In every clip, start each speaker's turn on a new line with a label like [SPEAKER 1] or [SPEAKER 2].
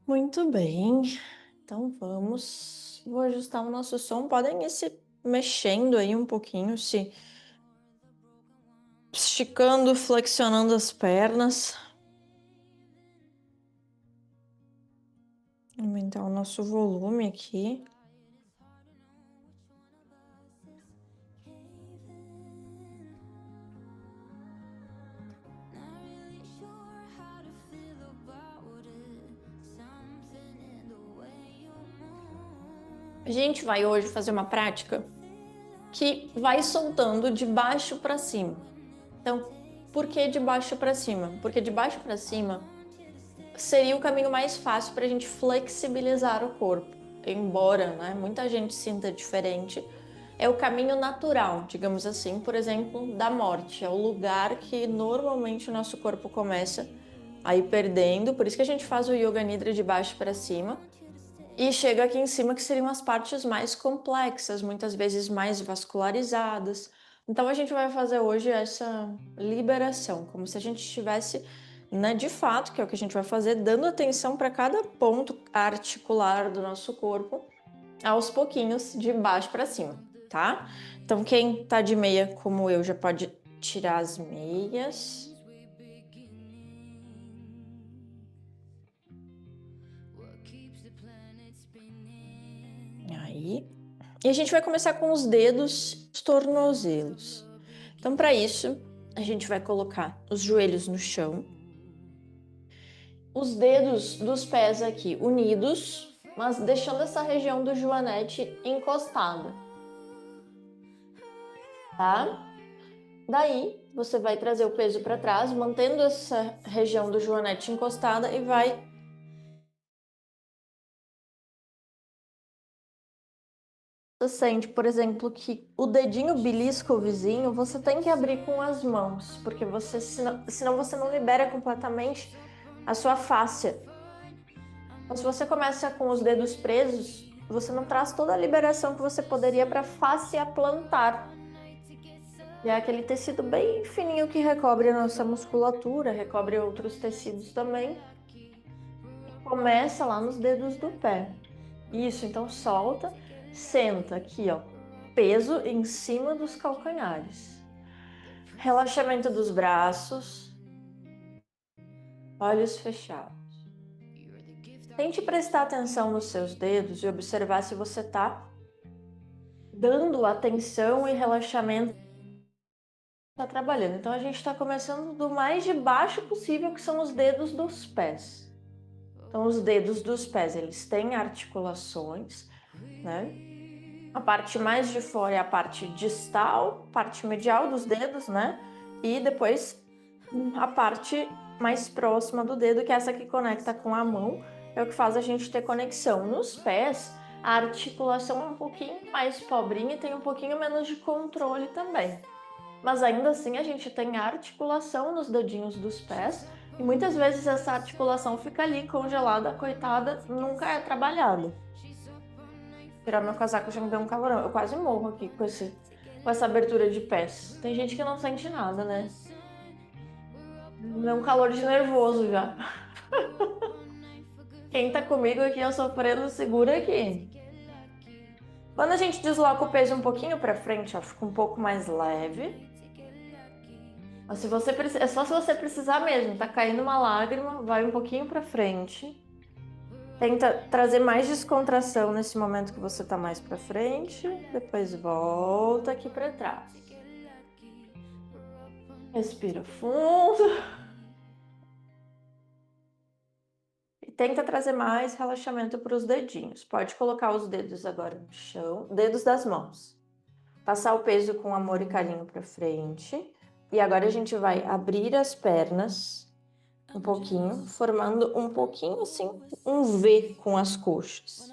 [SPEAKER 1] Muito bem, então vamos. Vou ajustar o nosso som. Podem ir se mexendo aí um pouquinho, se esticando, flexionando as pernas. Aumentar o nosso volume aqui. A gente vai hoje fazer uma prática que vai soltando de baixo para cima. Então, por que de baixo para cima? Porque de baixo para cima seria o caminho mais fácil para a gente flexibilizar o corpo. Embora, né, muita gente sinta diferente, é o caminho natural, digamos assim, por exemplo, da morte. É o lugar que normalmente o nosso corpo começa a ir perdendo. Por isso que a gente faz o Yoga Nidra de baixo para cima. E chega aqui em cima, que seriam as partes mais complexas, muitas vezes mais vascularizadas. Então a gente vai fazer hoje essa liberação, como se a gente estivesse, né, de fato, que é o que a gente vai fazer, dando atenção para cada ponto articular do nosso corpo, aos pouquinhos, de baixo para cima, tá? Então quem tá de meia, como eu, já pode tirar as meias. Aí. E a gente vai começar com os dedos, os tornozelos. Então, para isso, a gente vai colocar os joelhos no chão, os dedos dos pés aqui unidos, mas deixando essa região do joanete encostada, tá? Daí, você vai trazer o peso para trás, mantendo essa região do joanete encostada e vai. Você sente, por exemplo, que o dedinho belisca o vizinho, você tem que abrir com as mãos, porque você, senão você não libera completamente a sua fáscia. Então, se você começa com os dedos presos, você não traz toda a liberação que você poderia para a fáscia plantar. E é aquele tecido bem fininho que recobre a nossa musculatura, recobre outros tecidos também. Começa lá nos dedos do pé. Isso, então solta, senta aqui, ó, peso em cima dos calcanhares. Relaxamento dos braços, olhos fechados. Tente prestar atenção nos seus dedos e observar se você está dando atenção e relaxamento, está trabalhando. Então a gente está começando do mais de baixo possível, que são os dedos dos pés. Então os dedos dos pés, eles têm articulações, né? A parte mais de fora é a parte distal, parte medial dos dedos, né? E depois a parte mais próxima do dedo, que é essa que conecta com a mão, é o que faz a gente ter conexão. Nos pés, a articulação é um pouquinho mais pobrinha e tem um pouquinho menos de controle também. Mas ainda assim a gente tem articulação nos dedinhos dos pés e muitas vezes essa articulação fica ali congelada, coitada, nunca é trabalhada. Tirar meu casaco já me deu um calorão. Eu quase morro aqui com essa abertura de pés. Tem gente que não sente nada, né? Me deu um calor de nervoso já. Quem tá comigo aqui, eu sofrendo, segura aqui. Quando a gente desloca o peso um pouquinho pra frente, ó, fica um pouco mais leve. Mas se você é só se você precisar mesmo, tá caindo uma lágrima, vai um pouquinho pra frente. Tenta trazer mais descontração nesse momento que você tá mais pra frente, depois volta aqui pra trás. Respira fundo e tenta trazer mais relaxamento para os dedinhos. Pode colocar os dedos agora no chão, dedos das mãos. Passar o peso com amor e carinho para frente. E agora a gente vai abrir as pernas um pouquinho, formando um pouquinho assim, um V com as coxas.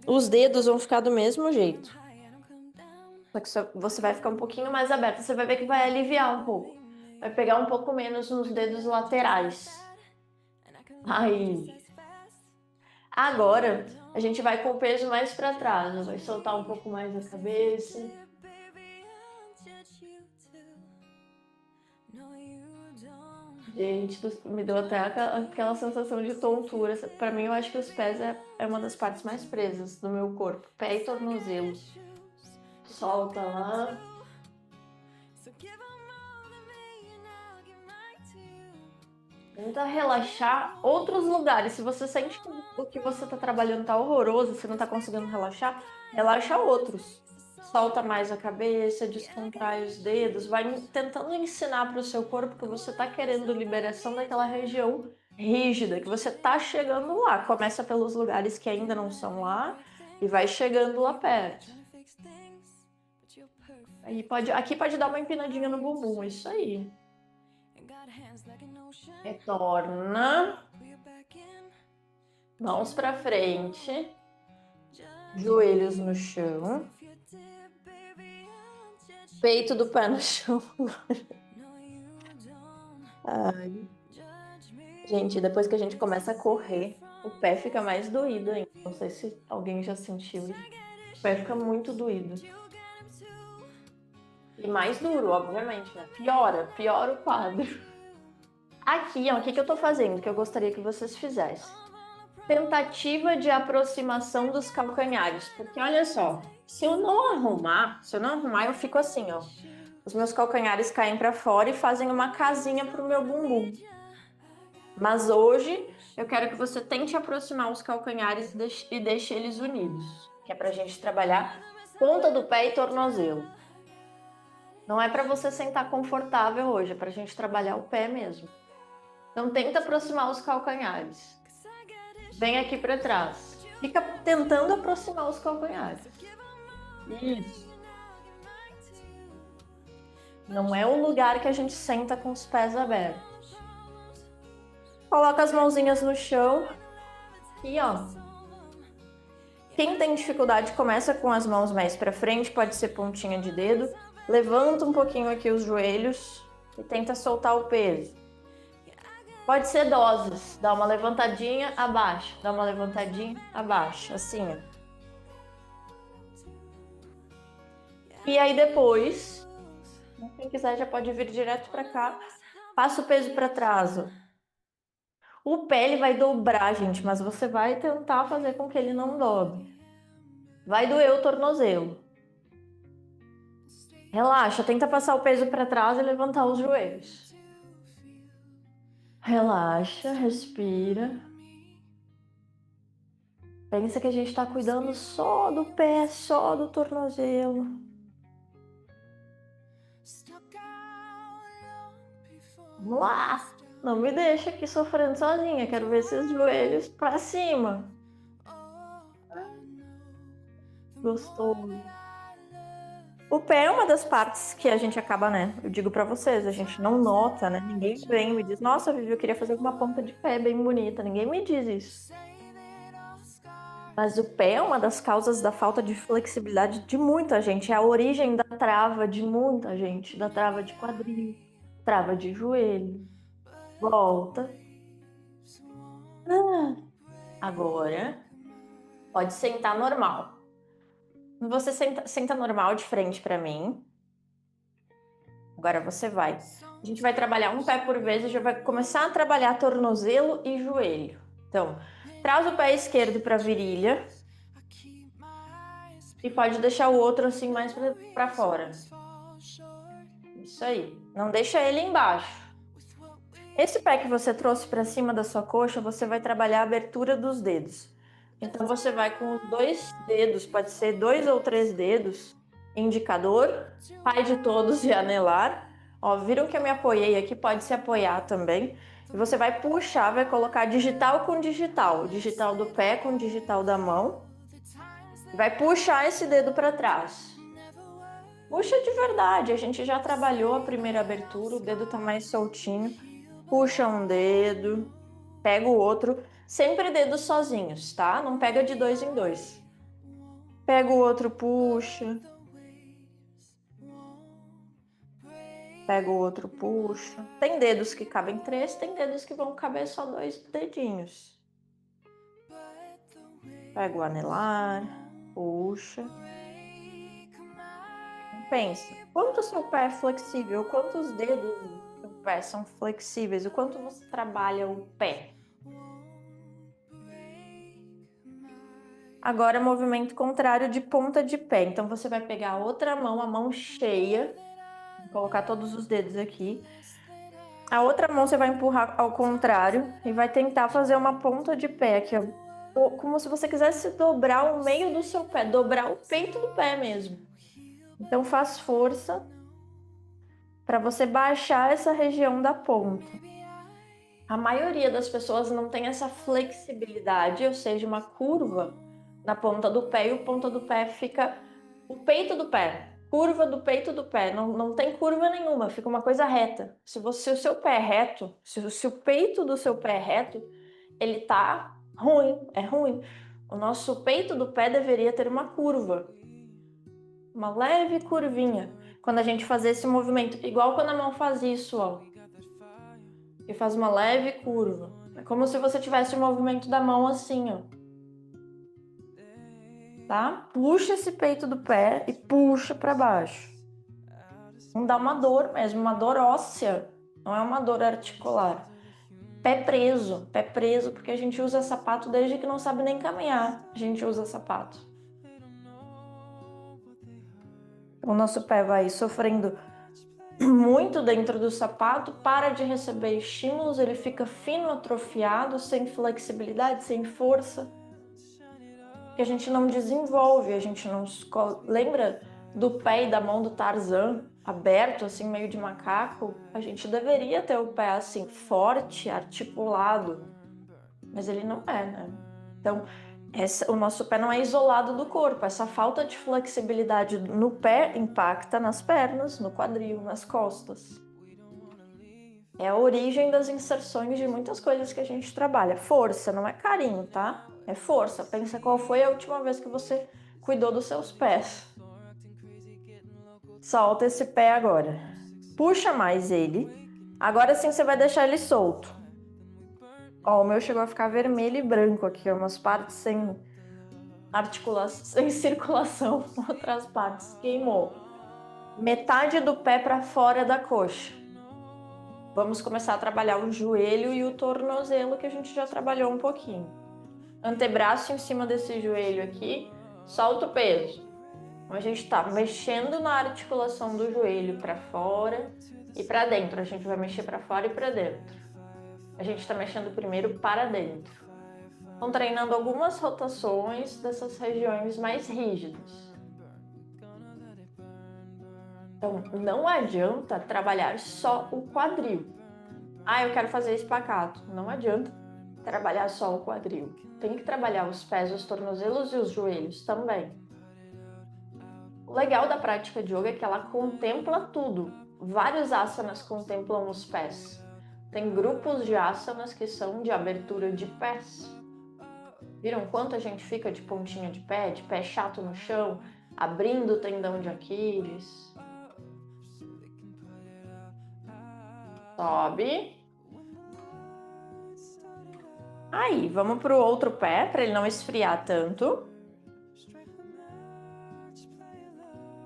[SPEAKER 1] Os dedos vão ficar do mesmo jeito. Só que você vai ficar um pouquinho mais aberto. Você vai ver que vai aliviar um pouco. Vai pegar um pouco menos nos dedos laterais. Aí. Agora, a gente vai com o peso mais para trás. Vai soltar um pouco mais a cabeça. Gente, me deu até aquela sensação de tontura. Pra mim, eu acho que os pés é uma das partes mais presas do meu corpo. Pé e tornozelo. Solta lá. Tenta relaxar outros lugares. Se você sente que o que você está trabalhando está horroroso, você não está conseguindo relaxar, relaxa outros. Solta mais a cabeça, descontrai os dedos, vai tentando ensinar para o seu corpo que você está querendo liberação daquela região rígida, que você está chegando lá. Começa pelos lugares que ainda não são lá e vai chegando lá perto. Aí aqui pode dar uma empinadinha no bumbum, isso aí. Retorna. Mãos para frente. Joelhos no chão. Peito do pé no chão. Ai. Gente, depois que a gente começa a correr, o pé fica mais doído ainda. Não sei se alguém já sentiu isso. O pé fica muito doído. E mais duro, obviamente, né? Piora o quadro. Aqui, ó, o que eu tô fazendo, que eu gostaria que vocês fizessem. Tentativa de aproximação dos calcanhares. Porque olha só, se eu não arrumar, eu fico assim, ó. Os meus calcanhares caem para fora e fazem uma casinha pro meu bumbum. Mas hoje eu quero que você tente aproximar os calcanhares e deixe eles unidos, que é pra gente trabalhar ponta do pé e tornozelo. Não é para você sentar confortável hoje, é pra gente trabalhar o pé mesmo. Então tenta aproximar os calcanhares. Vem aqui para trás. Fica tentando aproximar os calcanhares. Isso. Não é o lugar que a gente senta com os pés abertos. Coloca as mãozinhas no chão. E ó. Quem tem dificuldade começa com as mãos mais para frente, pode ser pontinha de dedo. Levanta um pouquinho aqui os joelhos e tenta soltar o peso. Pode ser doses, dá uma levantadinha, abaixa, dá uma levantadinha, abaixa, assim, ó. E aí depois, quem quiser já pode vir direto para cá, passa o peso para trás, ó. O pé ele vai dobrar, gente, mas você vai tentar fazer com que ele não dobre. Vai doer o tornozelo. Relaxa, tenta passar o peso para trás e levantar os joelhos. Relaxa, respira. Pensa que a gente está cuidando só do pé, só do tornozelo. Vamos lá! Não me deixa aqui sofrendo sozinha. Quero ver esses joelhos para cima. Gostoso. O pé é uma das partes que a gente acaba, né? Eu digo para vocês, a gente não nota, né? Ninguém vem e me diz, nossa, Vivi, eu queria fazer uma ponta de pé bem bonita. Ninguém me diz isso. Mas o pé é uma das causas da falta de flexibilidade de muita gente. É a origem da trava de muita gente. Da trava de quadril, trava de joelho. Volta. Agora, pode sentar normal. Você senta normal de frente para mim. Agora você vai. A gente vai trabalhar um pé por vez e já vai começar a trabalhar tornozelo e joelho. Então, traz o pé esquerdo para a virilha. E pode deixar o outro assim mais para fora. Isso aí. Não deixa ele embaixo. Esse pé que você trouxe para cima da sua coxa, você vai trabalhar a abertura dos dedos. Então você vai com os 2 dedos, pode ser 2 ou 3 dedos, indicador, pai de todos e anelar. Ó, viram que eu me apoiei aqui? Pode se apoiar também. E você vai puxar, vai colocar digital com digital. Digital do pé com digital da mão. Vai puxar esse dedo para trás. Puxa de verdade, a gente já trabalhou a primeira abertura, o dedo tá mais soltinho. Puxa um dedo, pega o outro, sempre dedos sozinhos, tá? Não pega de 2 em 2. Pega o outro, puxa. Pega o outro, puxa. Tem dedos que cabem 3, tem dedos que vão caber só 2 dedinhos. Pega o anelar, puxa. Pensa, quanto seu pé é flexível, quantos dedos pé são flexíveis. O quanto você trabalha o pé. Agora, movimento contrário de ponta de pé. Então, você vai pegar a outra mão, a mão cheia, colocar todos os dedos aqui. A outra mão você vai empurrar ao contrário e vai tentar fazer uma ponta de pé aqui, ó. Como se você quisesse dobrar o meio do seu pé, dobrar o peito do pé mesmo. Então, faz força para você baixar essa região da ponta. A maioria das pessoas não tem essa flexibilidade, ou seja, uma curva na ponta do pé e o ponta do pé fica o peito do pé, curva do peito do pé, não tem curva nenhuma, fica uma coisa reta. Se o seu pé é reto, se o peito do seu pé é reto, ele tá ruim, é ruim. O nosso peito do pé deveria ter uma curva, uma leve curvinha, quando a gente fazer esse movimento, igual quando a mão faz isso, ó, e faz uma leve curva. É como se você tivesse o movimento da mão assim, ó. Tá? Puxa esse peito do pé e puxa para baixo. Não dá uma dor mesmo, uma dor óssea, não é uma dor articular. Pé preso, porque a gente usa sapato desde que não sabe nem caminhar, a gente usa sapato. O nosso pé vai sofrendo muito dentro do sapato, para de receber estímulos, ele fica fino, atrofiado, sem flexibilidade, sem força. Que a gente não desenvolve, a gente não... Lembra do pé e da mão do Tarzan, aberto, assim, meio de macaco? A gente deveria ter o pé, assim, forte, articulado, mas ele não é, né? Então, o nosso pé não é isolado do corpo, essa falta de flexibilidade no pé impacta nas pernas, no quadril, nas costas. É a origem das inserções de muitas coisas que a gente trabalha. Força, não é carinho, tá? É força. Pensa qual foi a última vez que você cuidou dos seus pés. Solta esse pé agora. Puxa mais ele. Agora sim você vai deixar ele solto. Ó, o meu chegou a ficar vermelho e branco aqui, umas partes sem articulação, sem circulação, outras partes queimou. Metade do pé para fora da coxa. Vamos começar a trabalhar o joelho e o tornozelo, que a gente já trabalhou um pouquinho. Antebraço em cima desse joelho aqui, solta o peso. A gente está mexendo na articulação do joelho para fora e para dentro. A gente vai mexer para fora e para dentro. A gente está mexendo primeiro para dentro. Estão treinando algumas rotações dessas regiões mais rígidas. Então, não adianta trabalhar só o quadril. Ah, eu quero fazer espacate. Não adianta trabalhar só o quadril. Tem que trabalhar os pés, os tornozelos e os joelhos também. O legal da prática de yoga é que ela contempla tudo. Vários asanas contemplam os pés. Tem grupos de asanas que são de abertura de pés. Viram quanto a gente fica de pontinha de pé chato no chão, abrindo o tendão de Aquiles? Sobe. Aí, vamos para o outro pé, para ele não esfriar tanto.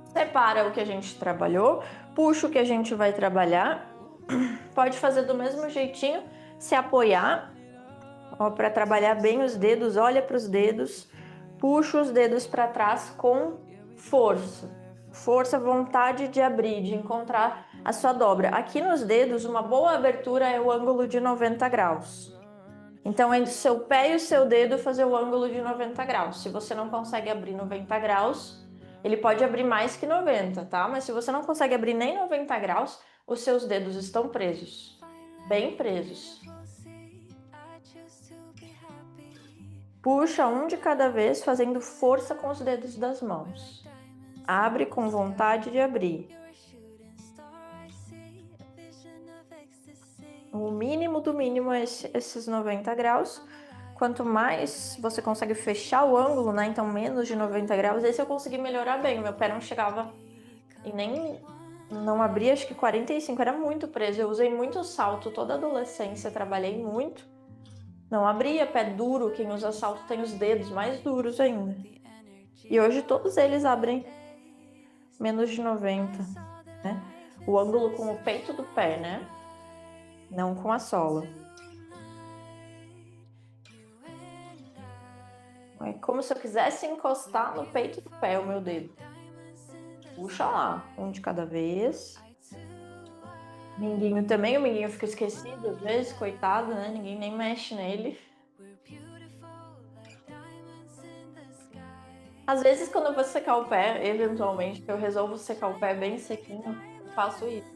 [SPEAKER 1] Separa o que a gente trabalhou, puxa o que a gente vai trabalhar. Pode fazer do mesmo jeitinho, se apoiar, para trabalhar bem os dedos, olha para os dedos, puxa os dedos para trás com força. Força, vontade de abrir, de encontrar a sua dobra. Aqui nos dedos, uma boa abertura é o ângulo de 90 graus. Então, entre o seu pé e o seu dedo, fazer o ângulo de 90 graus. Se você não consegue abrir 90 graus, ele pode abrir mais que 90, tá? Mas se você não consegue abrir nem 90 graus, os seus dedos estão presos. Bem presos. Puxa um de cada vez, fazendo força com os dedos das mãos. Abre com vontade de abrir. O mínimo do mínimo é esses 90 graus. Quanto mais você consegue fechar o ângulo, né? Então menos de 90 graus, esse eu consegui melhorar bem. Meu pé não chegava e nem não abria, acho que 45, era muito preso. Eu usei muito salto toda a adolescência, trabalhei muito. Não abria pé duro, quem usa salto tem os dedos mais duros ainda. E hoje todos eles abrem menos de 90, né? O ângulo com o peito do pé, né? não com a sola. É como se eu quisesse encostar no peito do pé o meu dedo. Puxa lá, um de cada vez. Minguinho também, o minguinho fica esquecido às vezes, coitado, né? Ninguém nem mexe nele. Às vezes, quando eu vou secar o pé, eventualmente, que eu resolvo secar o pé bem sequinho, eu faço isso.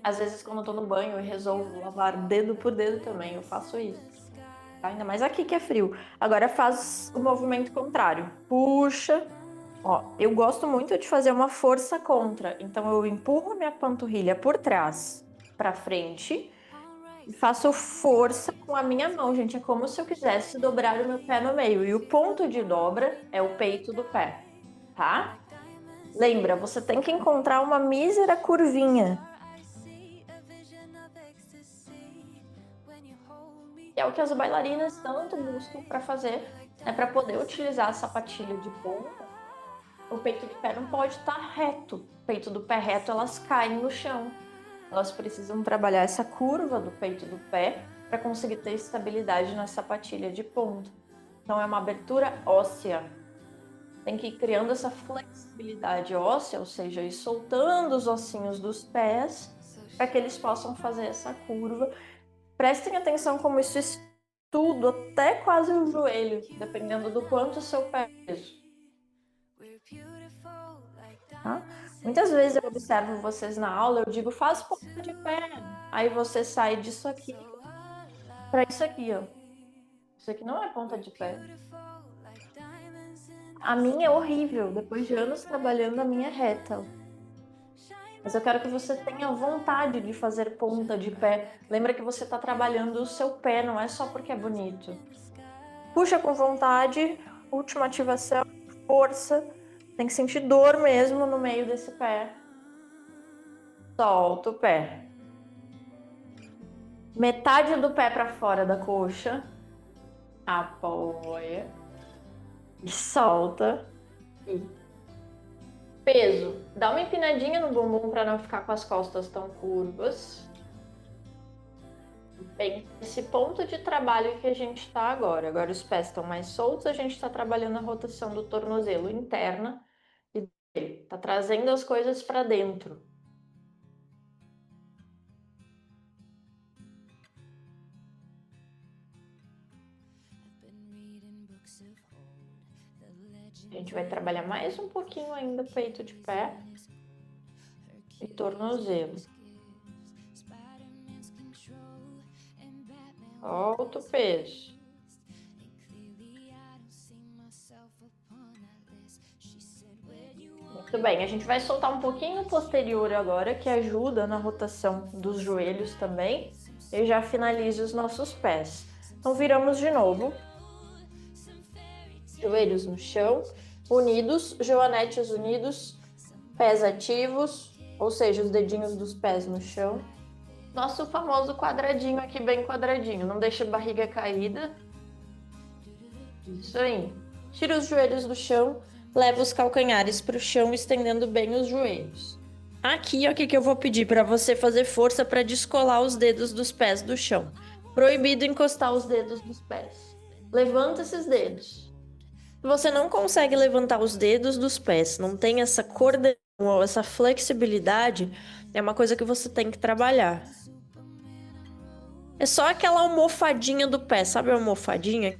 [SPEAKER 1] Às vezes, quando eu tô no banho, eu resolvo lavar dedo por dedo também, eu faço isso. Tá? Ainda mais aqui que é frio. Agora faz o movimento contrário. Puxa. Ó, eu gosto muito de fazer uma força contra. Então, eu empurro minha panturrilha por trás para frente e faço força com a minha mão, gente. É como se eu quisesse dobrar o meu pé no meio. E o ponto de dobra é o peito do pé, tá? Lembra, você tem que encontrar uma mísera curvinha. É o que as bailarinas tanto buscam para fazer, é para poder utilizar a sapatilha de ponta. O peito do pé não pode estar reto. O peito do pé reto, elas caem no chão. Elas precisam trabalhar essa curva do peito do pé para conseguir ter estabilidade na sapatilha de ponta. Então é uma abertura óssea. Tem que ir criando essa flexibilidade óssea, ou seja, ir soltando os ossinhos dos pés para que eles possam fazer essa curva. Prestem atenção como isso tudo até quase o joelho, dependendo do quanto o seu pé é peso. Tá? Muitas vezes eu observo vocês na aula, eu digo, faz ponta de pé. Aí você sai disso aqui para isso aqui, ó. Isso aqui não é ponta de pé. A minha é horrível. Depois de anos trabalhando, a minha é reta. Mas eu quero que você tenha vontade de fazer ponta de pé. Lembra que você está trabalhando o seu pé, não é só porque é bonito. Puxa com vontade, última ativação, força. Tem que sentir dor mesmo no meio desse pé. Solta o pé. Metade do pé para fora da coxa. Apoia. E solta. E peso. Dá uma empinadinha no bumbum para não ficar com as costas tão curvas. Bem, esse ponto de trabalho que a gente está agora. Agora os pés estão mais soltos, a gente está trabalhando a rotação do tornozelo interna e está trazendo as coisas para dentro. A gente vai trabalhar mais um pouquinho ainda peito de pé e tornozelo. Solta o peso. Muito bem, a gente vai soltar um pouquinho o posterior agora, que ajuda na rotação dos joelhos também. E já finaliza os nossos pés. Então, viramos de novo. Joelhos no chão, unidos, joanetes unidos, pés ativos, ou seja, os dedinhos dos pés no chão. Nosso famoso quadradinho aqui, bem quadradinho. Não deixa a barriga caída. Isso aí. Tira os joelhos do chão, leva os calcanhares para o chão, estendendo bem os joelhos. Aqui é o que eu vou pedir para você fazer força para descolar os dedos dos pés do chão. Proibido encostar os dedos dos pés. Levanta esses dedos. Se você não consegue levantar os dedos dos pés, não tem essa coordenação ou essa flexibilidade, é uma coisa que você tem que trabalhar. É só aquela almofadinha do pé, sabe a almofadinha?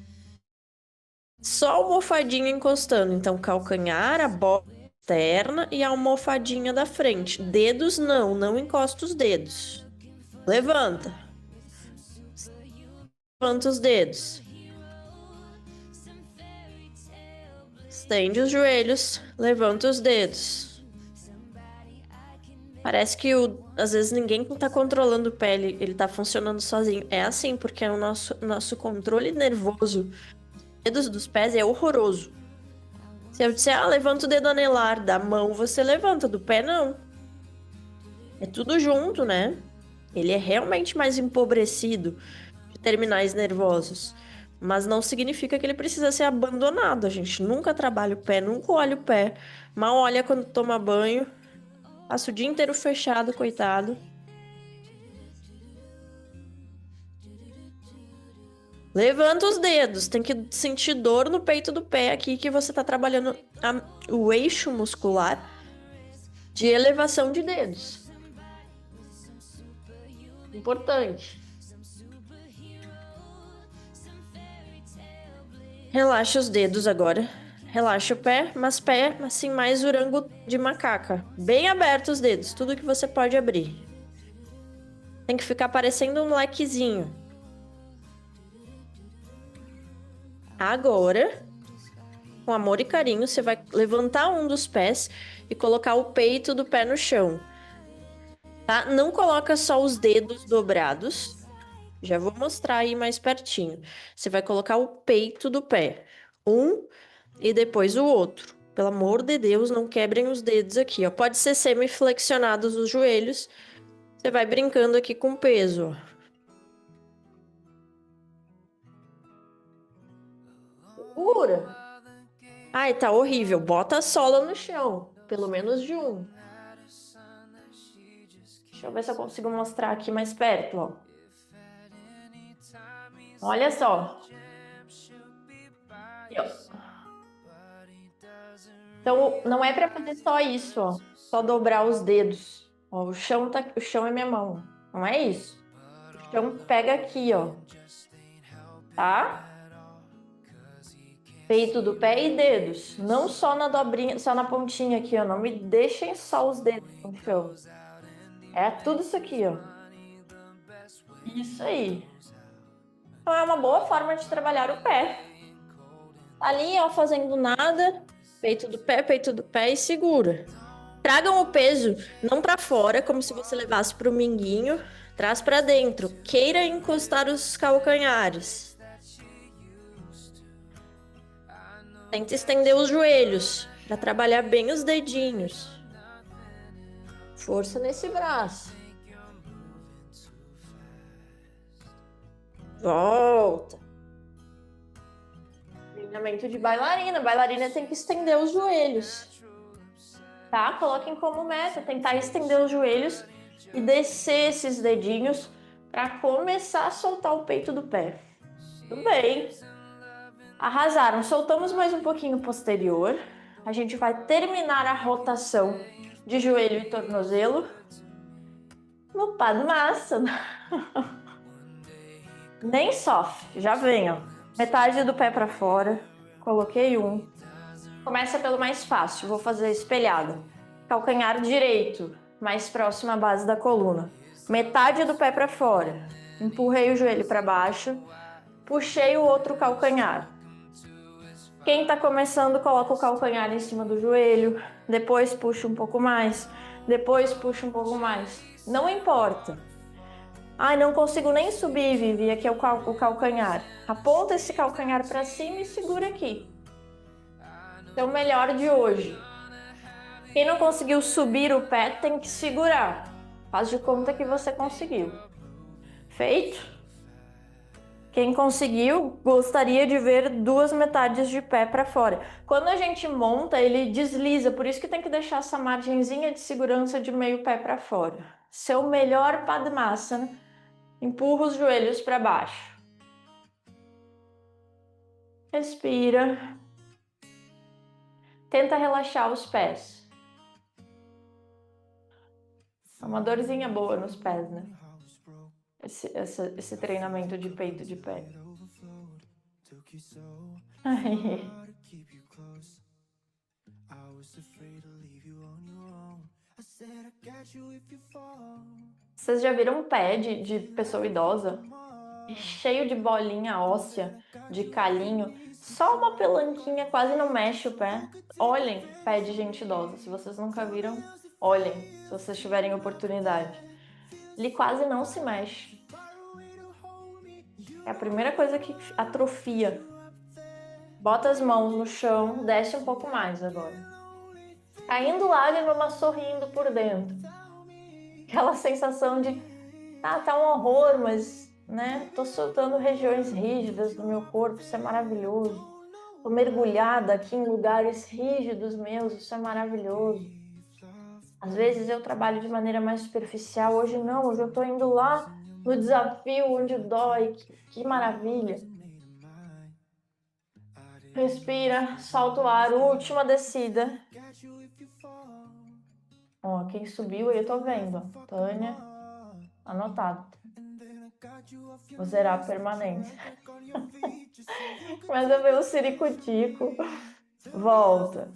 [SPEAKER 1] Só a almofadinha encostando. Então, calcanhar, a bola externa e a almofadinha da frente. Dedos não encosta os dedos. Levanta. Levanta os dedos. Estende os joelhos, levanta os dedos. Parece que às vezes ninguém tá controlando o pé, ele tá funcionando sozinho. É assim, porque o nosso controle nervoso dedos dos pés é horroroso. Se eu disser, levanta o dedo anelar da mão, você levanta, do pé não. É tudo junto, né? Ele é realmente mais empobrecido de terminais nervosos. Mas não significa que ele precisa ser abandonado. A gente nunca trabalha o pé, nunca olha o pé. Mal olha quando toma banho. Passa o dia inteiro fechado, coitado. Levanta os dedos, tem que sentir dor no peito do pé aqui que você tá trabalhando o eixo muscular de elevação de dedos. Importante. Relaxa os dedos agora. Relaxa o pé, mas pé assim mais orango de macaca. Bem abertos os dedos, tudo que você pode abrir. Tem que ficar parecendo um lequezinho. Agora, com amor e carinho, você vai levantar um dos pés e colocar o peito do pé no chão. Tá? Não coloca só os dedos dobrados. Já vou mostrar aí mais pertinho. Você vai colocar o peito do pé. Um e depois o outro. Pelo amor de Deus, não quebrem os dedos aqui, ó. Pode ser semi-flexionados os joelhos. Você vai brincando aqui com peso, ó. Segura. Ai, tá horrível. Bota a sola no chão. Pelo menos de um. Deixa eu ver se eu consigo mostrar aqui mais perto, ó. Olha só. Aqui, ó. Então, não é para fazer só isso, ó. Só dobrar os dedos. Ó, o chão é minha mão. Não é isso. O chão pega aqui, ó. Tá? Peito do pé e dedos. Não só na dobrinha, só na pontinha aqui, ó. Não me deixem só os dedos no chão. É tudo isso aqui, ó. Isso aí. Então é uma boa forma de trabalhar o pé. Ali, ó, fazendo nada. Peito do pé e segura. Tragam o peso não para fora, como se você levasse para o minguinho. Traz para dentro. Queira encostar os calcanhares. Tenta estender os joelhos para trabalhar bem os dedinhos. Força nesse braço. Volta. Treinamento de bailarina. Bailarina tem que estender os joelhos. Tá? Coloquem como meta tentar estender os joelhos e descer esses dedinhos para começar a soltar o peito do pé. Tudo bem. Arrasaram. Soltamos mais um pouquinho o posterior. A gente vai terminar a rotação de joelho e tornozelo no Padmasana. Nem sofre. Já vem, ó. Metade do pé para fora. Coloquei um. Começa pelo mais fácil. Vou fazer espelhado. Calcanhar direito, mais próximo à base da coluna. Metade do pé para fora. Empurrei o joelho para baixo. Puxei o outro calcanhar. Quem está começando, coloca o calcanhar em cima do joelho. Depois puxa um pouco mais. Depois puxa um pouco mais. Não importa. Ai, não consigo nem subir, Vivi. Aqui é o calcanhar. Aponta esse calcanhar para cima e segura aqui. Então, o melhor de hoje. Quem não conseguiu subir o pé tem que segurar. Faz de conta que você conseguiu. Feito? Quem conseguiu, gostaria de ver duas metades de pé para fora. Quando a gente monta, ele desliza, por isso que tem que deixar essa margenzinha de segurança de meio pé para fora. Seu melhor Padmasana, empurra os joelhos para baixo. Respira. Tenta relaxar os pés. É uma dorzinha boa nos pés, né? Esse treinamento de peito de pé. Vocês já viram um pé de pessoa idosa? Cheio de bolinha óssea, de calinho. Só uma pelanquinha, quase não mexe o pé. Olhem, pé de gente idosa. Se vocês nunca viram, olhem, se vocês tiverem oportunidade. Ele quase não se mexe. É a primeira coisa que atrofia. Bota as mãos no chão, desce um pouco mais agora. Caindo lágrima, mas sorrindo por dentro. Aquela sensação de, tá um horror, mas, né, tô soltando regiões rígidas do meu corpo, isso é maravilhoso. Tô mergulhada aqui em lugares rígidos meus, isso é maravilhoso. Às vezes eu trabalho de maneira mais superficial, hoje não, hoje eu tô indo lá no desafio onde dói, que maravilha. Respira, solta o ar, última descida. Ó, quem subiu aí eu tô vendo. Tânia, anotado. Vou zerar a permanência. Mas eu vejo o ciricutico. Volta.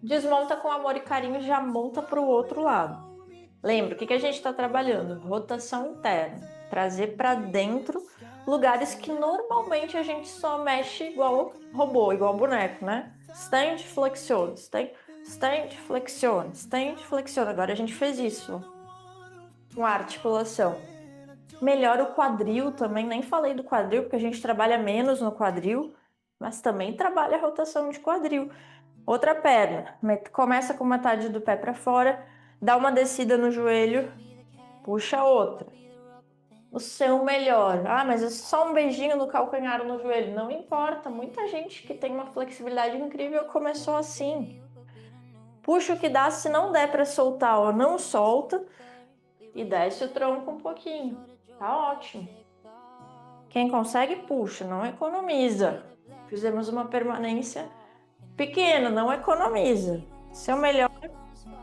[SPEAKER 1] Desmonta com amor e carinho e já monta para o outro lado. Lembra, o que a gente está trabalhando? Rotação interna. Trazer para dentro lugares que normalmente a gente só mexe igual robô, igual boneco, né? Stand, flexiona, stand, flexiona, stand, flexiona. Agora a gente fez isso com a articulação. Melhora o quadril também, nem falei do quadril, porque a gente trabalha menos no quadril, mas também trabalha a rotação de quadril. Outra perna, começa com metade do pé para fora, dá uma descida no joelho, puxa outra. O seu melhor. Ah, mas é só um beijinho no calcanhar ou no joelho. Não importa, muita gente que tem uma flexibilidade incrível começou assim. Puxa o que dá, se não der para soltar ou não solta, e desce o tronco um pouquinho. Tá ótimo. Quem consegue, puxa, não economiza. Fizemos uma permanência pequena, não economiza. Seu melhor,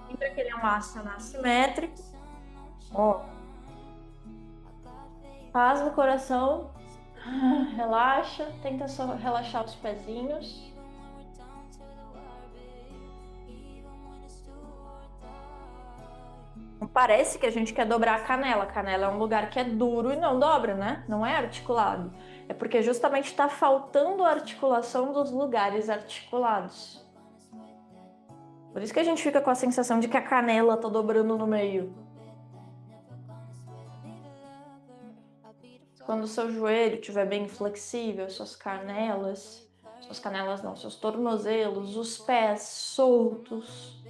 [SPEAKER 1] lembra que ele é um asana assimétrico. Ó. Paz no coração. Relaxa, tenta só relaxar os pezinhos. Não parece que a gente quer dobrar a canela. A canela é um lugar que é duro e não dobra, né? Não é articulado. É porque justamente está faltando a articulação dos lugares articulados. Por isso que a gente fica com a sensação de que a canela está dobrando no meio. Quando o seu joelho estiver bem flexível, suas canelas não, seus tornozelos, os pés soltos.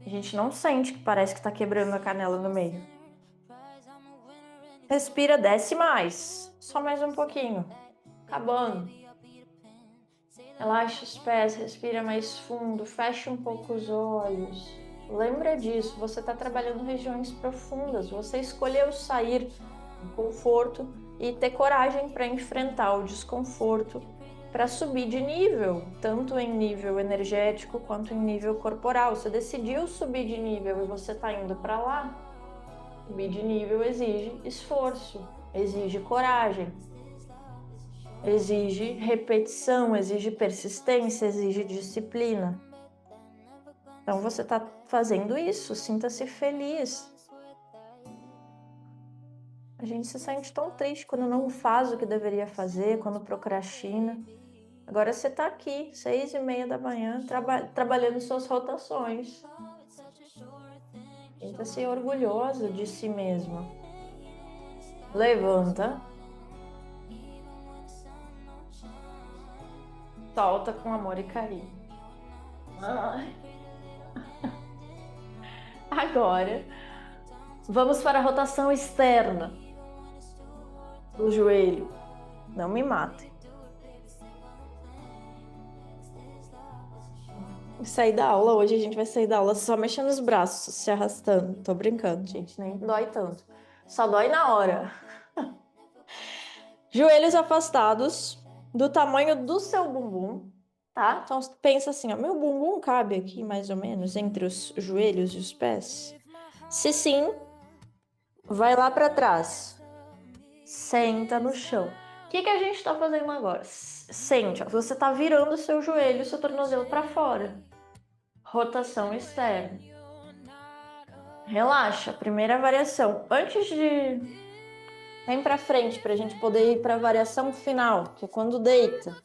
[SPEAKER 1] A gente não sente que parece que está quebrando a canela no meio. Respira, desce mais. Só mais um pouquinho. Acabando. Relaxa os pés, respira mais fundo, fecha um pouco os olhos. Lembra disso, você está trabalhando regiões profundas. Você escolheu sair do conforto e ter coragem para enfrentar o desconforto, para subir de nível, tanto em nível energético quanto em nível corporal. Você decidiu subir de nível e você está indo para lá. Subir de nível exige esforço, exige coragem, exige repetição, exige persistência, exige disciplina. Então você está fazendo isso, sinta-se feliz. A gente se sente tão triste quando não faz o que deveria fazer, quando procrastina. Agora você está aqui, 6:30 da manhã, trabalhando suas rotações. Sinta-se orgulhoso de si mesmo. Levanta. Solta com amor e carinho. Agora, vamos para a rotação externa do joelho. Não me matem. Sair da aula hoje, a gente vai sair da aula só mexendo os braços, se arrastando. Tô brincando, gente, nem dói tanto. Só dói na hora. Joelhos afastados do tamanho do seu bumbum, tá? Então pensa assim, ó, meu bumbum cabe aqui mais ou menos entre os joelhos e os pés? Se sim, vai lá para trás. Senta no chão. O que a gente tá fazendo agora? Sente, ó, você tá virando o seu joelho, o seu tornozelo para fora. Rotação externa. Relaxa, primeira variação. Antes de... Vem para frente para a gente poder ir para a variação final, que é quando deita.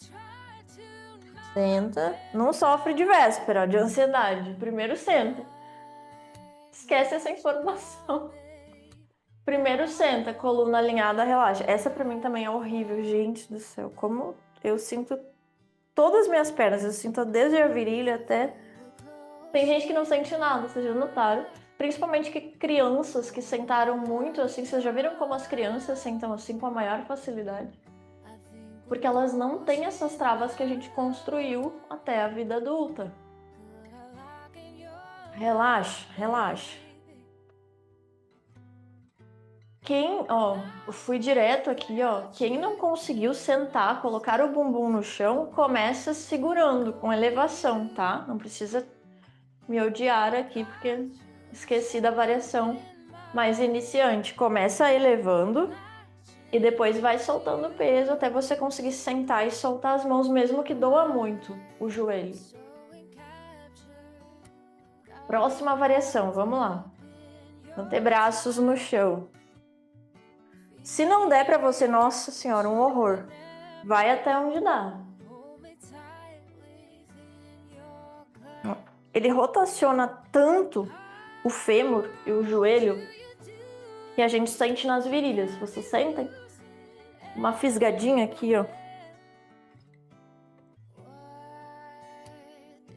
[SPEAKER 1] Senta. Não sofre de véspera, de ansiedade. Primeiro senta. Esquece essa informação. Primeiro senta, coluna alinhada, relaxa. Essa para mim também é horrível, gente do céu. Como eu sinto todas as minhas pernas. Eu sinto desde a virilha até... Tem gente que não sente nada, vocês já notaram? Principalmente que crianças que sentaram muito assim, vocês já viram como as crianças sentam assim com a maior facilidade? Porque elas não têm essas travas que a gente construiu até a vida adulta. Relaxa, relaxa. O eu fui direto aqui, ó. Quem não conseguiu sentar, colocar o bumbum no chão, começa segurando com elevação, tá? Não precisa me odiar aqui, porque esqueci da variação mais iniciante. Começa elevando e depois vai soltando o peso até você conseguir sentar e soltar as mãos, mesmo que doa muito o joelho. Próxima variação, vamos lá. Antebraços no chão. Se não der para você, nossa senhora, um horror. Vai até onde dá. Ele rotaciona tanto o fêmur e o joelho que a gente sente nas virilhas. Vocês sentem? Uma fisgadinha aqui, ó.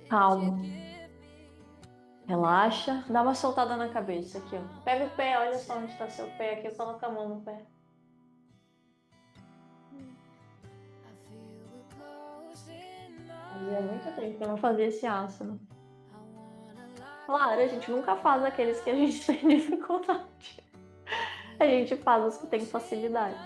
[SPEAKER 1] Calma. Relaxa. Dá uma soltada na cabeça aqui, ó. Pega o pé, olha só onde está seu pé aqui. Coloca a mão no pé. Fazia muito tempo que eu não fazia esse asana. Claro, a gente nunca faz aqueles que a gente tem dificuldade. A gente faz os que tem facilidade.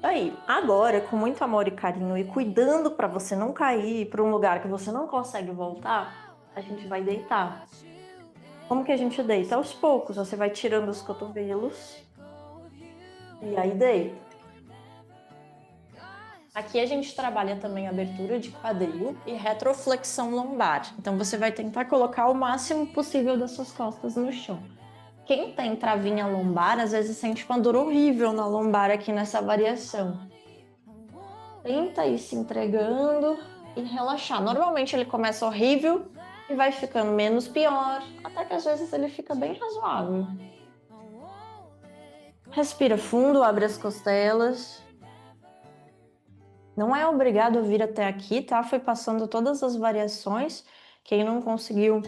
[SPEAKER 1] Aí, agora, com muito amor e carinho e cuidando para você não cair para um lugar que você não consegue voltar, a gente vai deitar. Como que a gente deita? Aos poucos, você vai tirando os cotovelos e aí deita. Aqui a gente trabalha também abertura de quadril e retroflexão lombar. Então você vai tentar colocar o máximo possível das suas costas no chão. Quem tem travinha lombar, às vezes sente uma dor horrível na lombar aqui nessa variação. Tenta ir se entregando e relaxar. Normalmente ele começa horrível e vai ficando menos pior, até que às vezes ele fica bem razoável. Respira fundo, abre as costelas. Não é obrigado a vir até aqui, tá? Foi passando todas as variações. Quem não conseguiu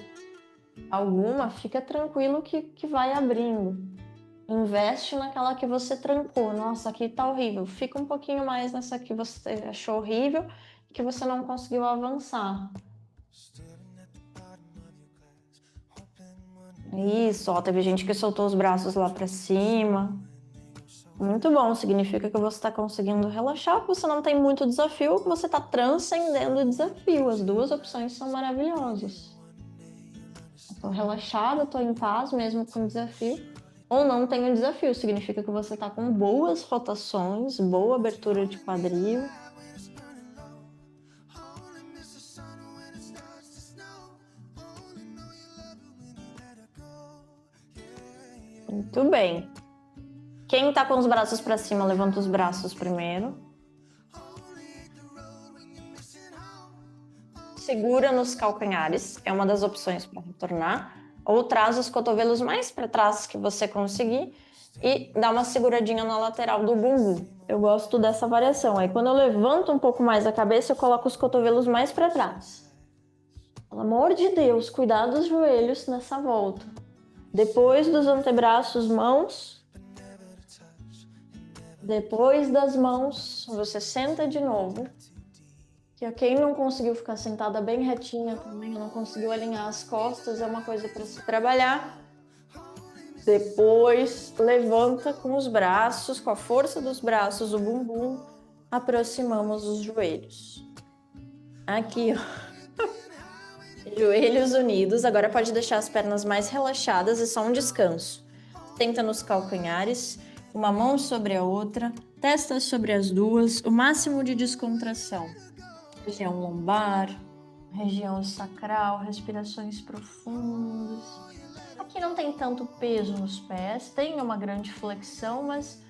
[SPEAKER 1] alguma, fica tranquilo que vai abrindo. Investe naquela que você trancou. Nossa, aqui tá horrível. Fica um pouquinho mais nessa que você achou horrível e que você não conseguiu avançar. Isso, ó, teve gente que soltou os braços lá pra cima. Muito bom, significa que você está conseguindo relaxar, que você não tem muito desafio, que você está transcendendo o desafio. As duas opções são maravilhosas. Estou relaxada, estou em paz mesmo com o desafio. Ou não tenho desafio, significa que você está com boas rotações, boa abertura de quadril. Muito bem. Quem está com os braços para cima, levanta os braços primeiro. Segura nos calcanhares, é uma das opções para retornar. Ou traz os cotovelos mais para trás que você conseguir e dá uma seguradinha na lateral do bumbum. Eu gosto dessa variação. Aí quando eu levanto um pouco mais a cabeça, eu coloco os cotovelos mais para trás. Pelo amor de Deus, cuidado dos joelhos nessa volta. Depois dos antebraços, mãos. Depois das mãos, você senta de novo. Que quem não conseguiu ficar sentada bem retinha também, não conseguiu alinhar as costas, é uma coisa para se trabalhar. Depois, levanta com os braços, com a força dos braços, o bumbum, aproximamos os joelhos. Aqui, ó. Joelhos unidos. Agora pode deixar as pernas mais relaxadas e só um descanso. Tenta nos calcanhares. Uma mão sobre a outra, testas sobre as duas, o máximo de descontração. Região lombar, região sacral, respirações profundas. Aqui não tem tanto peso nos pés, tem uma grande flexão, mas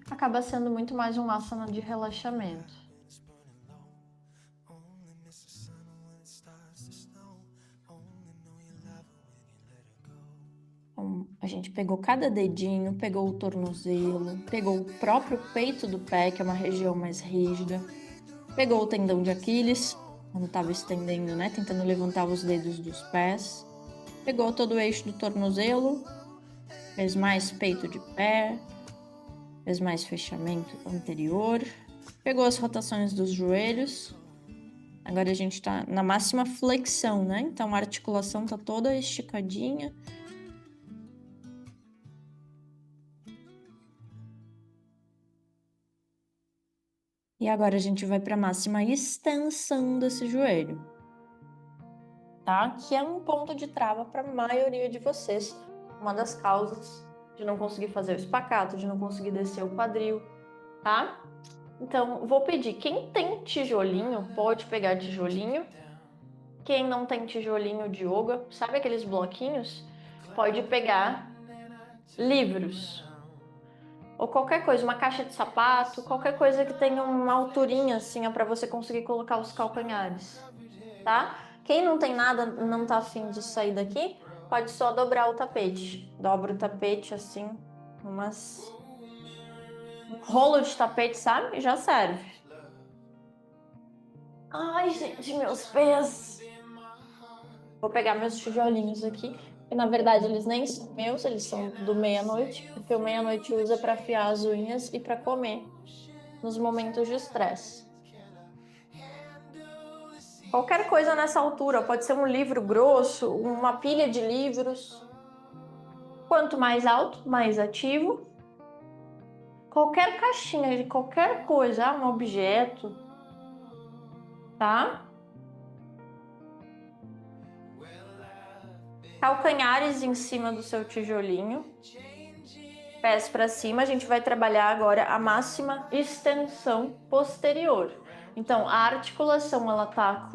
[SPEAKER 1] acaba sendo muito mais um asana de relaxamento. A gente pegou cada dedinho, pegou o tornozelo, pegou o próprio peito do pé, que é uma região mais rígida, pegou o tendão de Aquiles, quando estava estendendo, né, tentando levantar os dedos dos pés, pegou todo o eixo do tornozelo, fez mais peito de pé, fez mais fechamento anterior, pegou as rotações dos joelhos. Agora a gente está na máxima flexão, né? Então a articulação está toda esticadinha. E agora a gente vai para a máxima extensão desse joelho, tá? Que é um ponto de trava para a maioria de vocês. Uma das causas de não conseguir fazer o espacato, de não conseguir descer o quadril, tá? Então, vou pedir, quem tem tijolinho, pode pegar tijolinho. Quem não tem tijolinho de yoga, sabe aqueles bloquinhos? Pode pegar livros. Ou qualquer coisa, uma caixa de sapato, qualquer coisa que tenha uma alturinha assim, para você conseguir colocar os calcanhares, tá? Quem não tem nada, não tá afim de sair daqui, pode só dobrar o tapete. Dobra o tapete assim, um rolo de tapete, sabe? E já serve. Ai, gente, meus pés. Vou pegar meus tijolinhos aqui. E na verdade eles nem são meus, eles são do meia-noite, porque o meia-noite usa para afiar as unhas e para comer nos momentos de estresse. Qualquer coisa nessa altura, pode ser um livro grosso, uma pilha de livros. Quanto mais alto, mais ativo. Qualquer caixinha de qualquer coisa, um objeto, tá? Calcanhares em cima do seu tijolinho. Pés para cima, a gente vai trabalhar agora a máxima extensão posterior. Então, a articulação, ela tá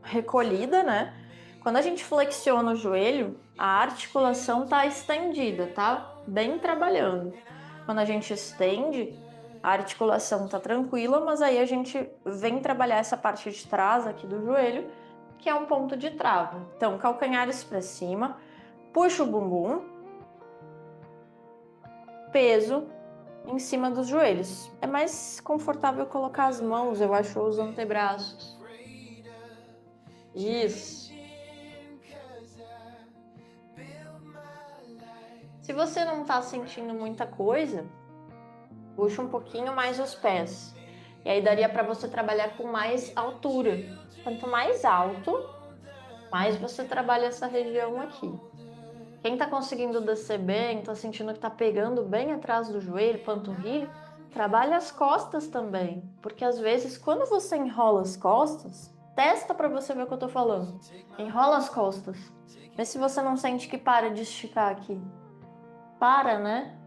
[SPEAKER 1] recolhida, né? Quando a gente flexiona o joelho, a articulação tá estendida, tá? Bem trabalhando. Quando a gente estende, a articulação tá tranquila, mas aí a gente vem trabalhar essa parte de trás aqui do joelho, que é um ponto de trava. Então, calcanhares para cima, puxa o bumbum, peso em cima dos joelhos. É mais confortável colocar as mãos, eu acho, os antebraços. Isso. Se você não tá sentindo muita coisa, puxa um pouquinho mais os pés. E aí daria para você trabalhar com mais altura. Quanto mais alto, mais você trabalha essa região aqui. Quem tá conseguindo descer bem, tá sentindo que tá pegando bem atrás do joelho, panturrilha, trabalha as costas também. Porque às vezes, quando você enrola as costas, testa para você ver o que eu tô falando. Enrola as costas. Vê se você não sente que para de esticar aqui. Para, né?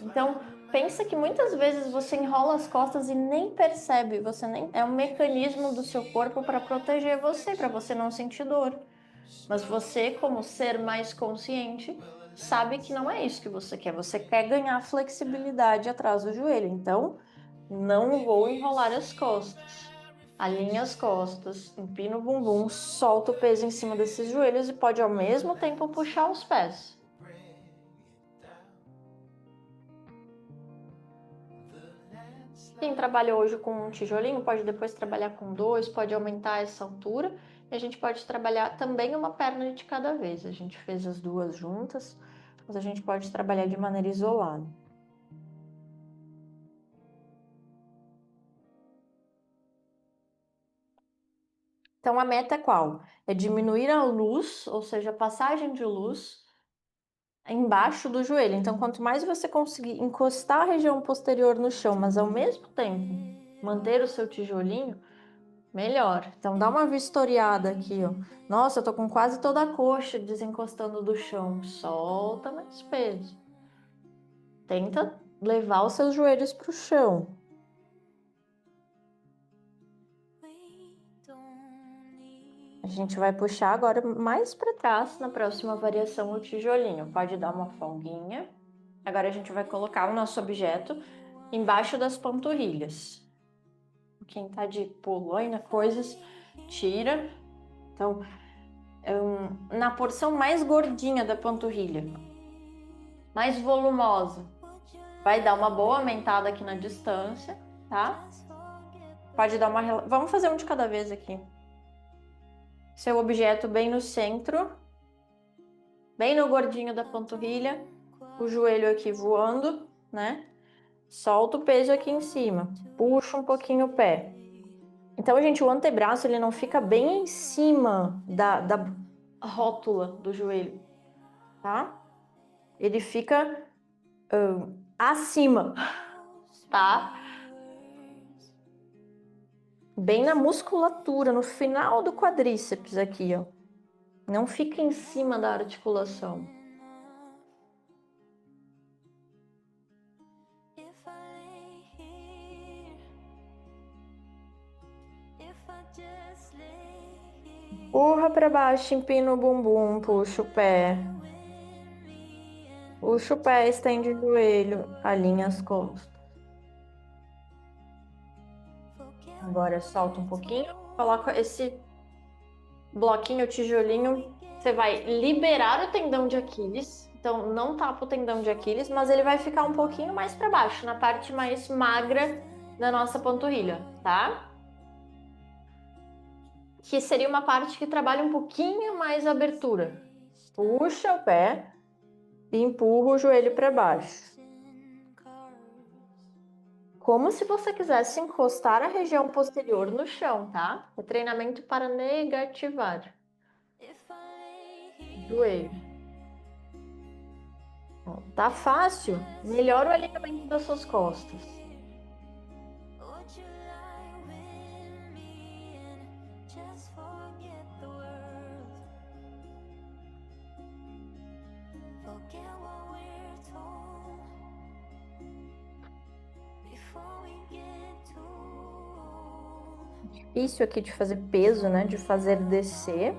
[SPEAKER 1] Então, pensa que muitas vezes você enrola as costas e nem percebe, você nem é um mecanismo do seu corpo para proteger você, para você não sentir dor. Mas você, como ser mais consciente, sabe que não é isso que você quer. Você quer ganhar flexibilidade atrás do joelho. Então, não vou enrolar as costas. Alinha as costas, empina o bumbum, solta o peso em cima desses joelhos e pode ao mesmo tempo puxar os pés. Quem trabalha hoje com um tijolinho pode depois trabalhar com dois, pode aumentar essa altura e a gente pode trabalhar também uma perna de cada vez. A gente fez as duas juntas, mas a gente pode trabalhar de maneira isolada. Então a meta é qual? É diminuir a luz, ou seja, a passagem de luz embaixo do joelho. Então quanto mais você conseguir encostar a região posterior no chão, mas ao mesmo tempo manter o seu tijolinho, melhor. Então dá uma vistoriada aqui, ó. Nossa, eu tô com quase toda a coxa desencostando do chão. Solta mais peso. Tenta levar os seus joelhos pro chão. A gente vai puxar agora mais para trás na próxima variação o tijolinho. Pode dar uma folguinha. Agora a gente vai colocar o nosso objeto embaixo das panturrilhas. Quem tá de pulloina, coisas, tira. Então, na porção mais gordinha da panturrilha, mais volumosa, vai dar uma boa aumentada aqui na distância, tá? Pode dar uma... Vamos fazer um de cada vez aqui. Seu objeto bem no centro, bem no gordinho da panturrilha, o joelho aqui voando, né? Solta o peso aqui em cima, puxa um pouquinho o pé. Então, gente, o antebraço ele não fica bem em cima da rótula do joelho, tá? Ele fica acima, tá? bem na musculatura, no final do quadríceps aqui, ó. Não fica em cima da articulação. Empurra para baixo, empina o bumbum, puxa o pé. Puxa o pé, estende o joelho, alinha as costas. Agora solta um pouquinho, coloca esse bloquinho, tijolinho. Você vai liberar o tendão de Aquiles. Então não tapa o tendão de Aquiles, mas ele vai ficar um pouquinho mais para baixo, na parte mais magra da nossa panturrilha, tá? Que seria uma parte que trabalha um pouquinho mais a abertura. Puxa o pé e empurra o joelho para baixo. Como se você quisesse encostar a região posterior no chão, tá? É treinamento para negativar. Joelho. Tá fácil? Melhora o alinhamento das suas costas. Difícil aqui de fazer peso, né? De fazer descer.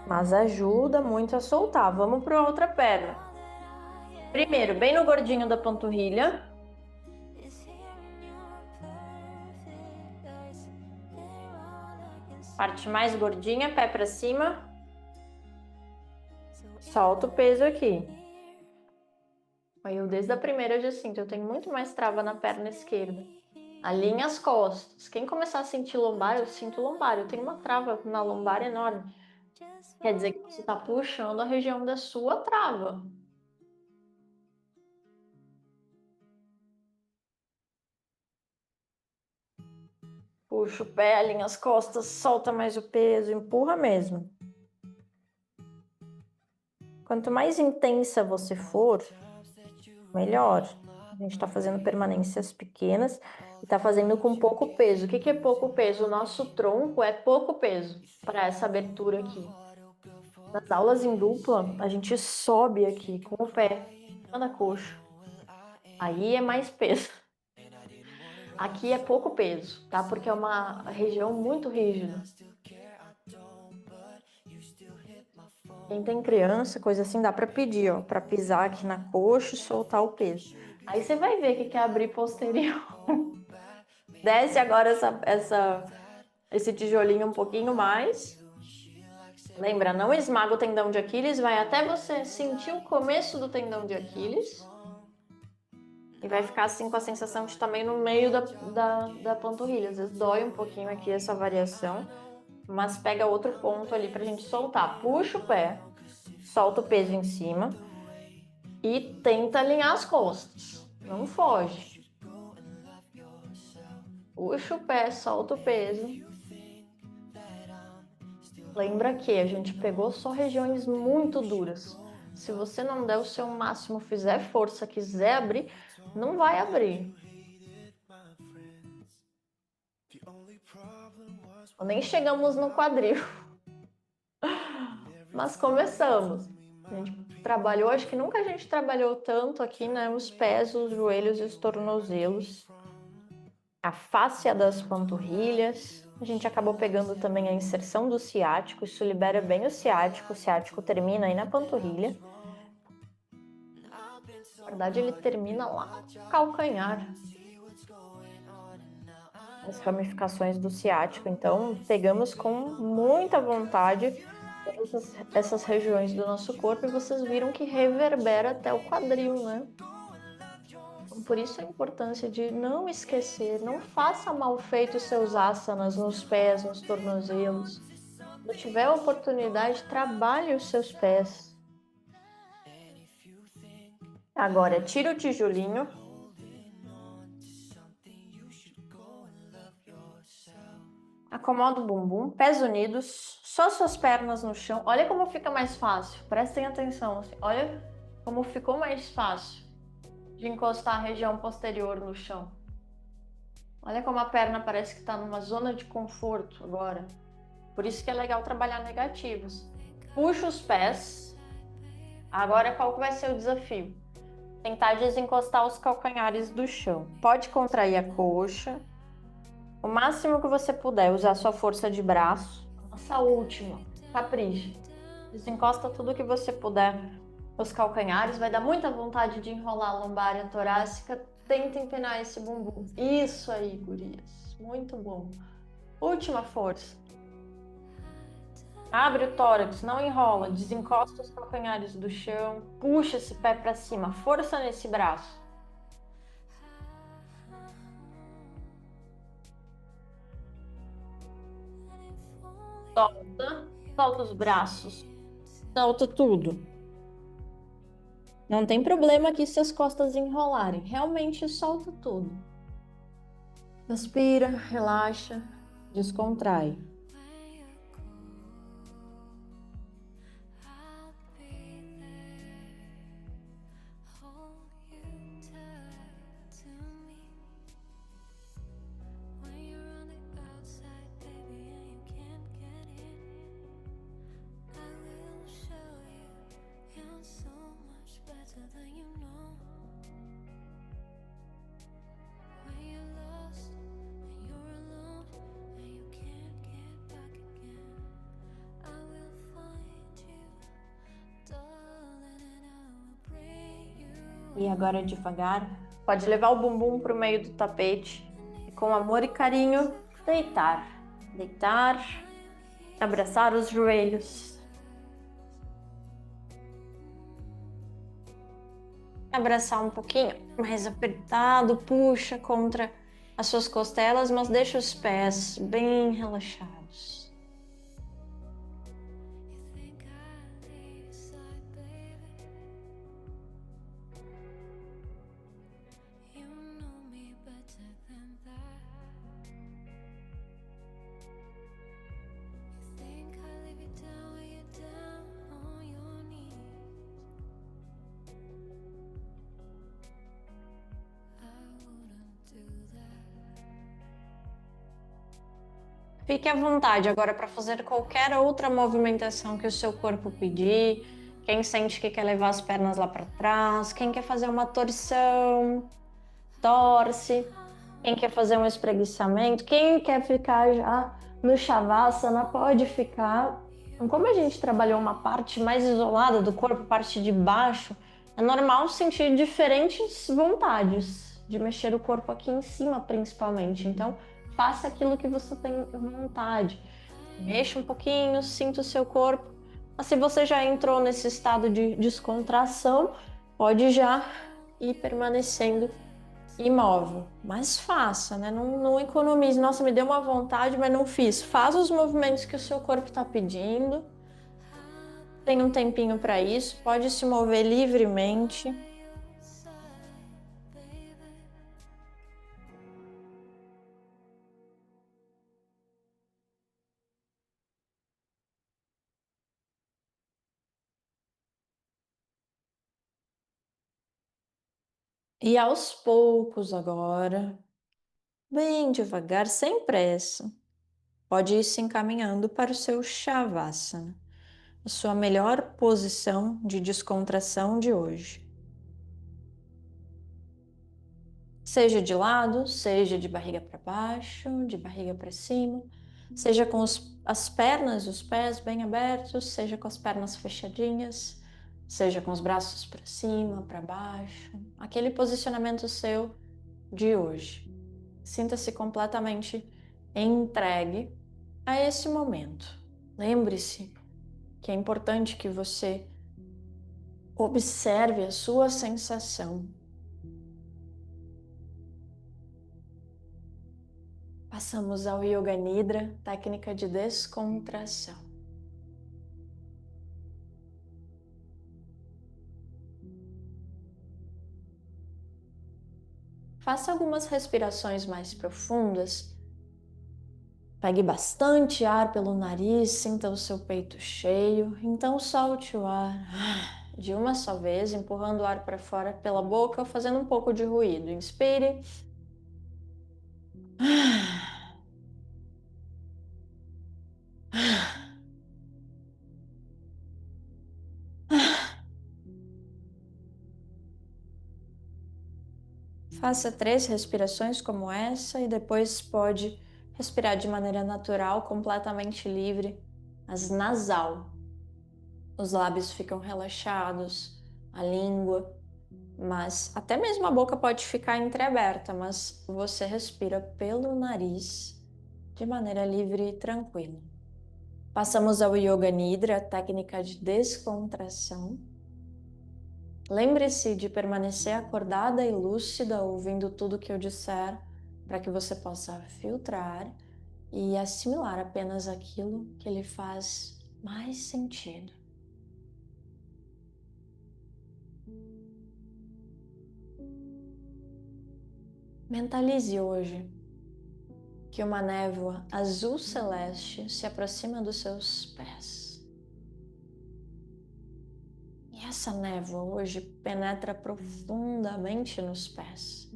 [SPEAKER 1] Mas ajuda muito a soltar. Vamos para a outra perna. Primeiro, bem no gordinho da panturrilha. Parte mais gordinha, pé para cima. Solta o peso aqui. Eu desde a primeira eu já sinto, eu tenho muito mais trava na perna esquerda. Alinha as costas. Quem começar a sentir lombar, eu sinto lombar. Eu tenho uma trava na lombar enorme. Quer dizer que você está puxando a região da sua trava. Puxa o pé, alinha as costas, solta mais o peso, empurra mesmo. Quanto mais intensa você for, melhor. A gente está fazendo permanências pequenas e está fazendo com pouco peso. O que é pouco peso? O nosso tronco é pouco peso para essa abertura aqui. Nas aulas em dupla, a gente sobe aqui com o pé na coxa. Aí é mais peso. Aqui é pouco peso, tá? Porque é uma região muito rígida. Quem tem criança, coisa assim, dá para pedir, ó, para pisar aqui na coxa e soltar o peso. Aí você vai ver que quer abrir posterior. Desce agora esse tijolinho um pouquinho mais. Lembra, não esmaga o tendão de Aquiles, vai até você sentir o começo do tendão de Aquiles. E vai ficar assim com a sensação de estar meio no meio da panturrilha. Às vezes dói um pouquinho aqui essa variação, mas pega outro ponto ali pra gente soltar. Puxa o pé, solta o peso em cima e tenta alinhar as costas. Não foge. Puxa o pé, solta o peso. Lembra que a gente pegou só regiões muito duras. Se você não der o seu máximo, fizer força, quiser abrir, não vai abrir. Nem chegamos no quadril. Mas começamos. A gente trabalhou, acho que nunca a gente trabalhou tanto aqui, né? Os pés, os joelhos e os tornozelos. A fáscia das panturrilhas. A gente acabou pegando também a inserção do ciático. Isso libera bem o ciático termina aí na panturrilha. Na verdade, ele termina lá no calcanhar. As ramificações do ciático. Então, pegamos com muita vontade essas regiões do nosso corpo e vocês viram que reverbera até o quadril, né? Então, por isso a importância de não esquecer, não faça mal feito os seus asanas nos pés, nos tornozelos. Quando tiver a oportunidade, trabalhe os seus pés. Agora, tira o tijolinho. Acomoda o bumbum, pés unidos, só suas pernas no chão. Olha como fica mais fácil. Prestem atenção. Assim. Olha como ficou mais fácil de encostar a região posterior no chão. Olha como a perna parece que está numa zona de conforto agora. Por isso que é legal trabalhar negativos. Puxa os pés. Agora qual que vai ser o desafio? Tentar desencostar os calcanhares do chão. Pode contrair a coxa. O máximo que você puder, usar sua força de braço. Essa última, capricha. Desencosta tudo que você puder os calcanhares. Vai dar muita vontade de enrolar a lombar e a torácica. Tenta empinar esse bumbum. Isso aí, gurias. Muito bom. Última força. Abre o tórax, não enrola. Desencosta os calcanhares do chão. Puxa esse pé para cima. Força nesse braço. Solta. Solta os braços. Solta tudo. Não tem problema aqui se as costas enrolarem. Realmente solta tudo. Respira, relaxa, descontrai. E agora devagar, pode levar o bumbum para o meio do tapete e com amor e carinho deitar. Deitar, abraçar os joelhos. Abraçar um pouquinho mais apertado, puxa contra as suas costelas, mas deixa os pés bem relaxados. Fique à vontade agora para fazer qualquer outra movimentação que o seu corpo pedir. Quem sente que quer levar as pernas lá para trás, quem quer fazer uma torção, torce. Quem quer fazer um espreguiçamento, quem quer ficar já no Shavasana, pode ficar. Como a gente trabalhou uma parte mais isolada do corpo, parte de baixo, é normal sentir diferentes vontades de mexer o corpo aqui em cima, principalmente. Então, faça aquilo que você tem vontade. Mexa um pouquinho, sinta o seu corpo. Mas se você já entrou nesse estado de descontração, pode já ir permanecendo imóvel. Mas faça, né? Não economize. Nossa, me deu uma vontade, mas não fiz. Faz os movimentos que o seu corpo está pedindo. Tem um tempinho para isso. Pode se mover livremente. E aos poucos agora, bem devagar, sem pressa, pode ir se encaminhando para o seu Shavasana, a sua melhor posição de descontração de hoje. Seja de lado, seja de barriga para baixo, de barriga para cima, seja com as pernas, os pés bem abertos, seja com as pernas fechadinhas, seja com os braços para cima, para baixo, aquele posicionamento seu de hoje. Sinta-se completamente entregue a esse momento. Lembre-se que é importante que você observe a sua sensação. Passamos ao Yoga Nidra, técnica de descontração. Faça algumas respirações mais profundas Pegue bastante ar pelo nariz, sinta o seu peito cheio, então solte o ar de uma só vez, empurrando o ar para fora pela boca, fazendo um pouco de ruído. Inspire. Faça 3 respirações como essa e depois pode respirar de maneira natural, completamente livre, mas nasal. Os lábios ficam relaxados, a língua, mas até mesmo a boca pode ficar entreaberta, mas você respira pelo nariz de maneira livre e tranquila. Passamos ao Yoga Nidra, a técnica de descontração. Lembre-se de permanecer acordada e lúcida, ouvindo tudo que eu disser, para que você possa filtrar e assimilar apenas aquilo que lhe faz mais sentido. Mentalize hoje que uma névoa azul celeste se aproxima dos seus pés. E essa névoa hoje penetra profundamente nos pés.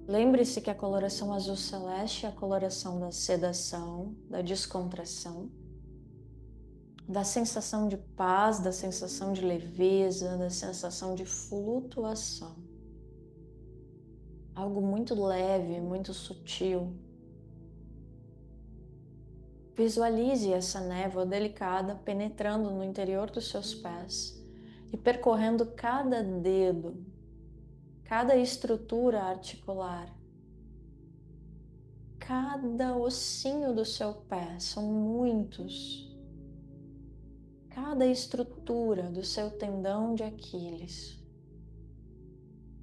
[SPEAKER 1] Lembre-se que a coloração azul celeste é a coloração da sedação, da descontração, da sensação de paz, da sensação de leveza, da sensação de flutuação. Algo muito leve, muito sutil. Visualize essa névoa delicada penetrando no interior dos seus pés e percorrendo cada dedo, cada estrutura articular, cada ossinho do seu pé, são muitos. Cada estrutura do seu tendão de Aquiles.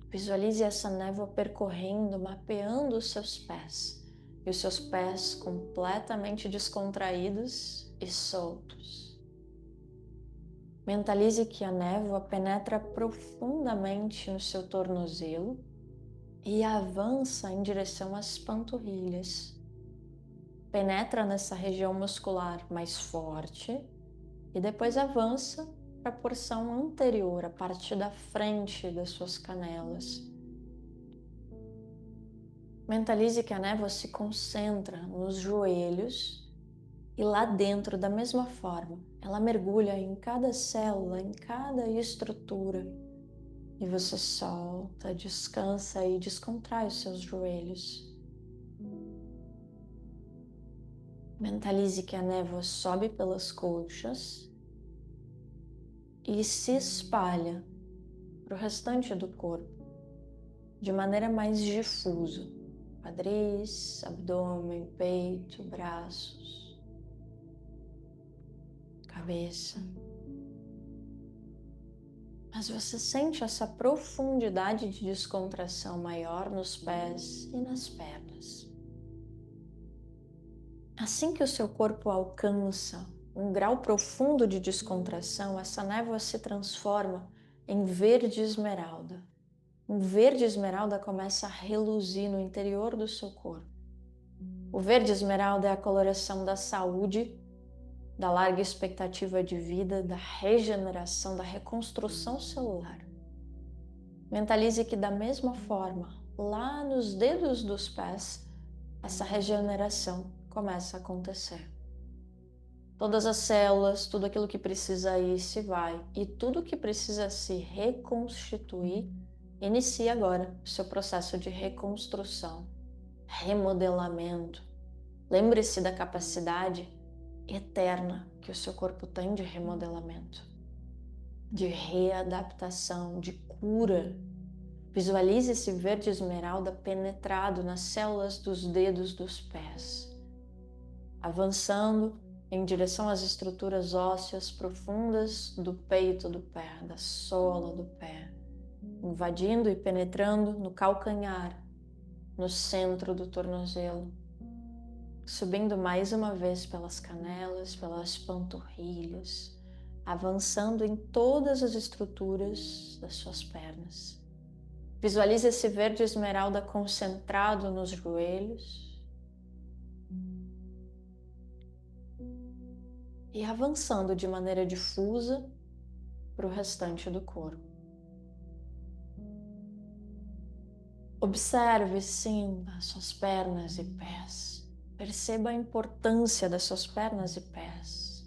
[SPEAKER 1] Visualize essa névoa percorrendo, mapeando os seus pés. E os seus pés completamente descontraídos e soltos. Mentalize que a névoa penetra profundamente no seu tornozelo e avança em direção às panturrilhas. Penetra nessa região muscular mais forte e depois avança para a porção anterior, a parte da frente das suas canelas. Mentalize que a névoa se concentra nos joelhos e lá dentro, da mesma forma, ela mergulha em cada célula, em cada estrutura. E você solta, descansa e descontrai os seus joelhos. Mentalize que a névoa sobe pelas coxas e se espalha para o restante do corpo de maneira mais difusa. Quadris, abdômen, peito, braços, cabeça. Mas você sente essa profundidade de descontração maior nos pés e nas pernas. Assim que o seu corpo alcança um grau profundo de descontração, essa névoa se transforma em verde esmeralda. Um verde esmeralda começa a reluzir no interior do seu corpo. O verde esmeralda é a coloração da saúde, da larga expectativa de vida, da regeneração, da reconstrução celular. Mentalize que da mesma forma, lá nos dedos dos pés, essa regeneração começa a acontecer. Todas as células, tudo aquilo que precisa ir se vai, e tudo que precisa se reconstituir inicia agora o seu processo de reconstrução, remodelamento. Lembre-se da capacidade eterna que o seu corpo tem de remodelamento, de readaptação, de cura. Visualize esse verde esmeralda penetrado nas células dos dedos dos pés, avançando em direção às estruturas ósseas profundas do peito do pé, da sola do pé, invadindo e penetrando no calcanhar, no centro do tornozelo, subindo mais uma vez pelas canelas, pelas panturrilhas, avançando em todas as estruturas das suas pernas. Visualize esse verde esmeralda concentrado nos joelhos, e avançando de maneira difusa para o restante do corpo. Observe, sinta suas pernas e pés. Perceba a importância das suas pernas e pés.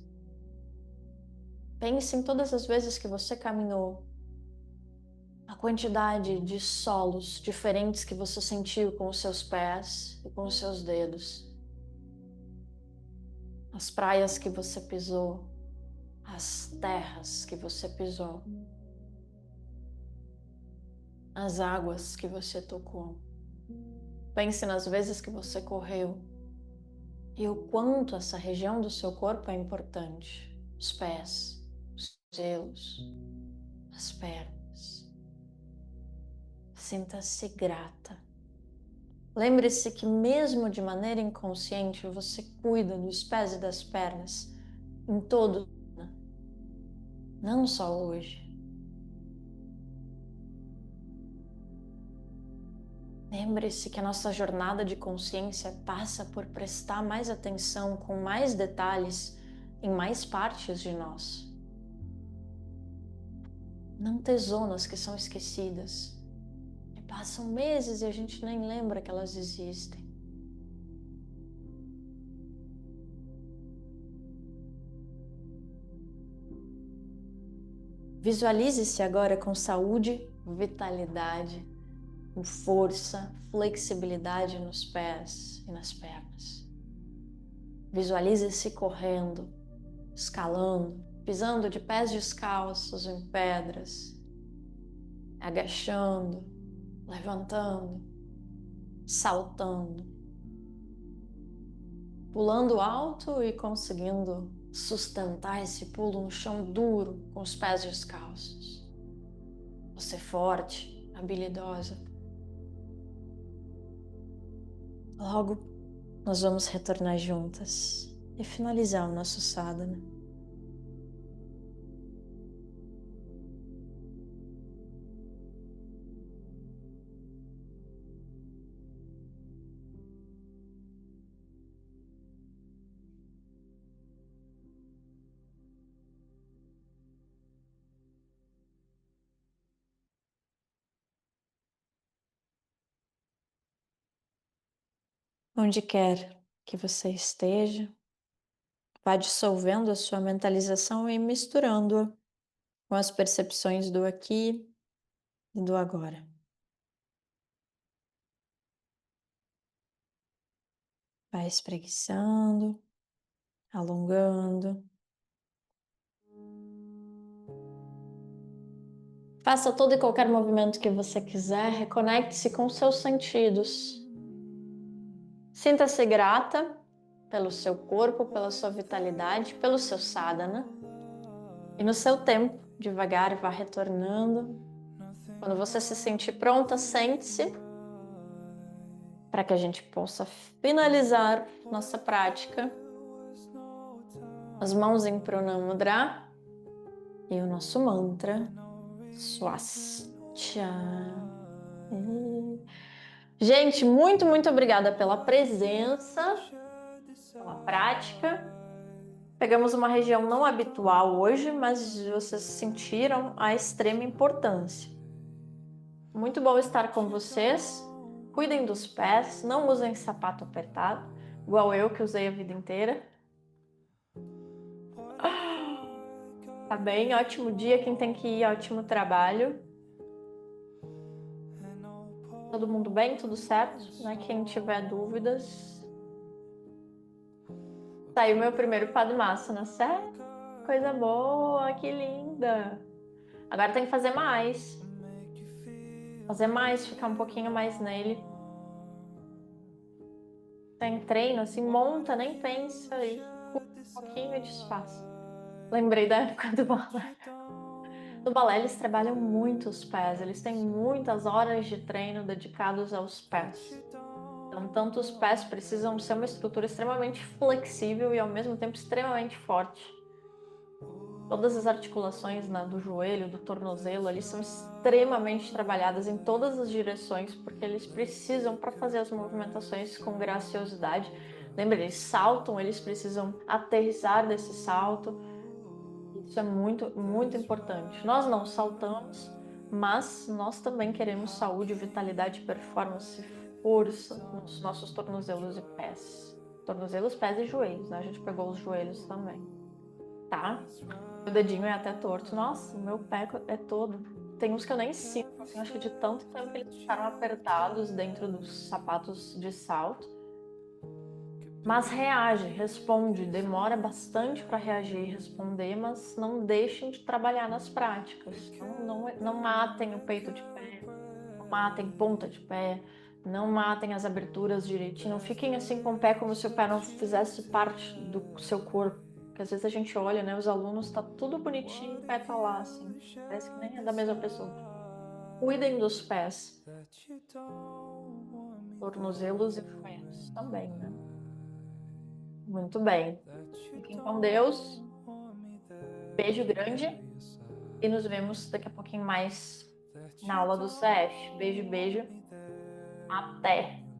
[SPEAKER 1] Pense em todas as vezes que você caminhou, a quantidade de solos diferentes que você sentiu com os seus pés e com os seus dedos. As praias que você pisou, as terras que você pisou, as águas que você tocou. Pense nas vezes que você correu e o quanto essa região do seu corpo é importante. Os pés, os cotovelos, as pernas. Sinta-se grata. Lembre-se que mesmo de maneira inconsciente, você cuida dos pés e das pernas em todo, não só hoje. Lembre-se que a nossa jornada de consciência passa por prestar mais atenção com mais detalhes em mais partes de nós. Não ter zonas que são esquecidas. E passam meses e a gente nem lembra que elas existem. Visualize-se agora com saúde, vitalidade, com força, flexibilidade nos pés e nas pernas. Visualize-se correndo, escalando, pisando de pés descalços em pedras, agachando, levantando, saltando, pulando alto e conseguindo sustentar esse pulo no chão duro com os pés descalços. Você forte, habilidosa. Logo, nós vamos retornar juntas e finalizar o nosso sadhana. Onde quer que você esteja, vá dissolvendo a sua mentalização e misturando-a com as percepções do aqui e do agora. Vai espreguiçando, alongando. Faça todo e qualquer movimento que você quiser, reconecte-se com seus sentidos. Sinta-se grata pelo seu corpo, pela sua vitalidade, pelo seu sadhana. E no seu tempo, devagar, vá retornando. Quando você se sentir pronta, sente-se para que a gente possa finalizar nossa prática. As mãos em Pranamudra e o nosso mantra Swastika. Gente, muito obrigada pela presença, pela prática. Pegamos uma região não habitual hoje, mas vocês sentiram a extrema importância. Muito bom estar com vocês. Cuidem dos pés, não usem sapato apertado, igual eu que usei a vida inteira. Tá bem? Ótimo dia. Quem tem que ir, ótimo trabalho. Todo mundo bem? Tudo certo? Né? Quem tiver dúvidas... Saiu meu primeiro Padmasana, sério? Coisa boa, que linda! Agora tem que fazer mais. Ficar um pouquinho mais nele. Tem treino, assim, monta, nem pensa aí. Um pouquinho e desfaz. Lembrei da época do balé. No balé eles trabalham muito os pés, eles têm muitas horas de treino dedicados aos pés. Então, tanto os pés precisam ser uma estrutura extremamente flexível e ao mesmo tempo extremamente forte. Todas as articulações do joelho, do tornozelo, ali são extremamente trabalhadas em todas as direções, porque eles precisam, para fazer as movimentações com graciosidade, Lembra, eles saltam, eles precisam aterrissar desse salto. Isso é muito, muito importante. Nós não saltamos, mas nós também queremos saúde, vitalidade, performance, força nos nossos tornozelos e pés. Tornozelos, pés e joelhos, né? A gente pegou os joelhos também, tá? O dedinho é até torto. Nossa, o meu pé é todo. Tem uns que eu nem sinto, assim, acho que de tanto tempo que eles ficaram apertados dentro dos sapatos de salto. Mas reage, responde, demora bastante para reagir e responder, mas não deixem de trabalhar nas práticas. Não matem o peito de pé, não matem ponta de pé, não matem as aberturas direitinho, não fiquem assim com o pé como se o pé não fizesse parte do seu corpo. Porque às vezes a gente olha, né, os alunos, tá tudo bonitinho, o pé tá lá, assim, parece que nem é da mesma pessoa. Cuidem dos pés, tornozelos e joelhos também, né? Muito bem. Fiquem com Deus. Beijo grande e nos vemos daqui a pouquinho mais na aula do CF. Beijo, beijo. Até!